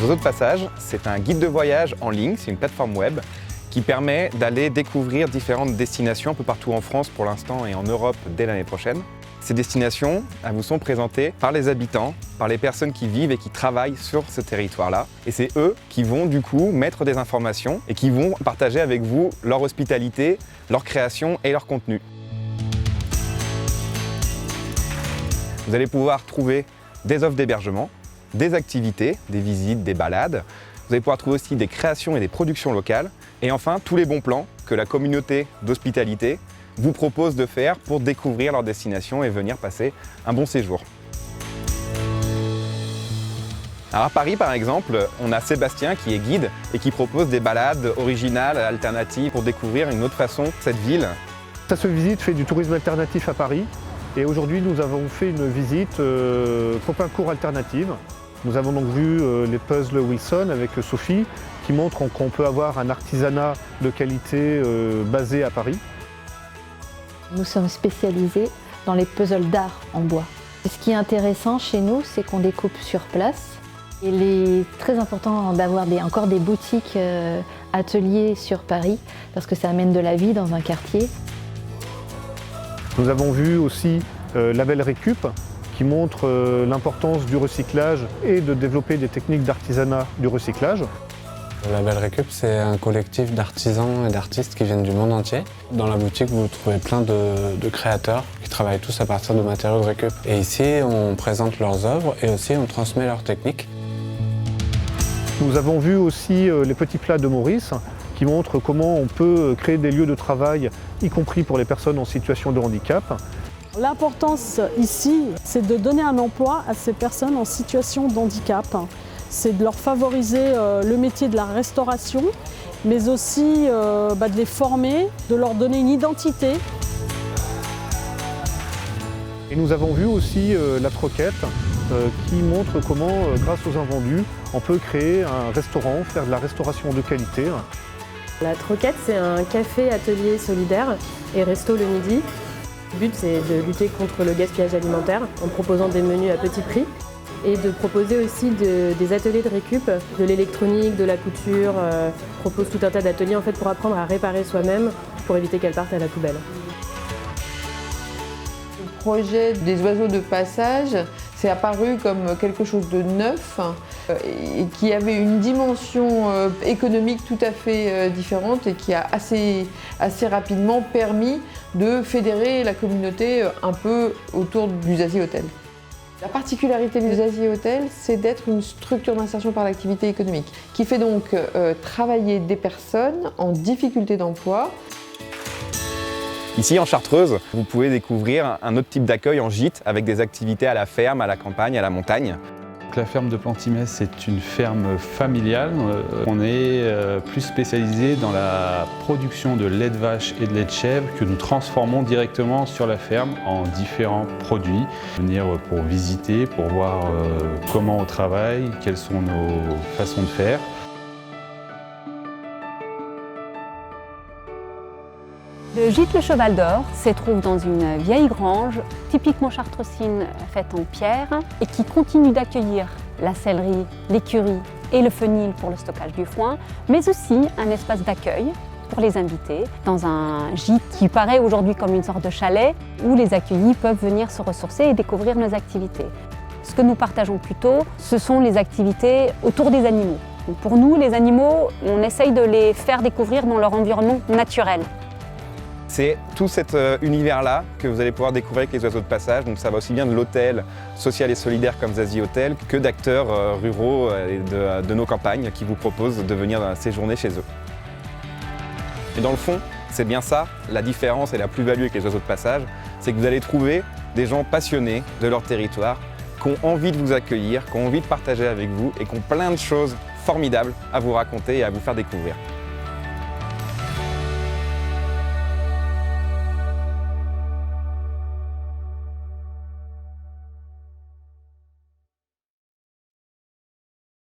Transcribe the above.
Oiseaux de passage, c'est un guide de voyage en ligne, c'est une plateforme web qui permet d'aller découvrir différentes destinations un peu partout en France pour l'instant et en Europe dès l'année prochaine. Ces destinations vous sont présentées par les habitants, par les personnes qui vivent et qui travaillent sur ce territoire-là. Et c'est eux qui vont du coup mettre des informations et qui vont partager avec vous leur hospitalité, leur création et leur contenu. Vous allez pouvoir trouver des offres d'hébergement, des activités, des visites, des balades. Vous allez pouvoir trouver aussi des créations et des productions locales. Et enfin, tous les bons plans que la communauté d'hospitalité vous propose de faire pour découvrir leur destination et venir passer un bon séjour. Alors à Paris, par exemple, on a Sébastien qui est guide et qui propose des balades originales, alternatives pour découvrir une autre façon cette ville. Ça visite fait du tourisme alternatif à Paris. Et aujourd'hui, nous avons fait une visite Popincourt alternative. Nous avons donc vu les puzzles Wilson avec Sophie qui montrent qu'on peut avoir un artisanat de qualité basé à Paris. Nous sommes spécialisés dans les puzzles d'art en bois. Ce qui est intéressant chez nous, c'est qu'on découpe sur place. Il est très important d'avoir encore des boutiques ateliers sur Paris parce que ça amène de la vie dans un quartier. Nous avons vu aussi Label Récup qui montre l'importance du recyclage et de développer des techniques d'artisanat du recyclage. Le Label Récup, c'est un collectif d'artisans et d'artistes qui viennent du monde entier. Dans la boutique, vous trouvez plein de créateurs qui travaillent tous à partir de matériaux de récup. Et ici, on présente leurs œuvres et aussi on transmet leurs techniques. Nous avons vu aussi les petits plats de Maurice qui montrent comment on peut créer des lieux de travail, y compris pour les personnes en situation de handicap. L'importance ici, c'est de donner un emploi à ces personnes en situation de handicap. C'est de leur favoriser le métier de la restauration, mais aussi de les former, de leur donner une identité. Et nous avons vu aussi la Troquette qui montre comment, grâce aux invendus, on peut créer un restaurant, faire de la restauration de qualité. La Troquette, c'est un café-atelier solidaire et resto le midi. Le but, c'est de lutter contre le gaspillage alimentaire en proposant des menus à petit prix et de proposer aussi des ateliers de récup, de l'électronique, de la couture. On propose tout un tas d'ateliers pour apprendre à réparer soi-même pour éviter qu'elles partent à la poubelle. Le projet des oiseaux de passage s'est apparu comme quelque chose de neuf et qui avait une dimension économique tout à fait différente et qui a assez rapidement permis de fédérer la communauté un peu autour du Zazie Hotel. La particularité du Zazie Hotel, c'est d'être une structure d'insertion par l'activité économique qui fait donc travailler des personnes en difficulté d'emploi. Ici en Chartreuse, vous pouvez découvrir un autre type d'accueil en gîte avec des activités à la ferme, à la campagne, à la montagne. La ferme de Plantimès, c'est une ferme familiale. On est plus spécialisé dans la production de lait de vache et de lait de chèvre que nous transformons directement sur la ferme en différents produits. Venir pour visiter, pour voir comment on travaille, quelles sont nos façons de faire. Le gîte Le Cheval d'Or se trouve dans une vieille grange, typiquement chartreusine faite en pierre et qui continue d'accueillir la sellerie, l'écurie et le fenil pour le stockage du foin, mais aussi un espace d'accueil pour les invités dans un gîte qui paraît aujourd'hui comme une sorte de chalet où les accueillis peuvent venir se ressourcer et découvrir nos activités. Ce que nous partageons plutôt, ce sont les activités autour des animaux. Donc pour nous, les animaux, on essaye de les faire découvrir dans leur environnement naturel. C'est tout cet univers-là que vous allez pouvoir découvrir avec les oiseaux de passage. Donc ça va aussi bien de l'hôtel social et solidaire comme Zazie Hotel que d'acteurs ruraux et de nos campagnes qui vous proposent de venir séjourner chez eux. Et dans le fond, c'est bien ça, la différence et la plus-value avec les oiseaux de passage, c'est que vous allez trouver des gens passionnés de leur territoire, qui ont envie de vous accueillir, qui ont envie de partager avec vous et qui ont plein de choses formidables à vous raconter et à vous faire découvrir.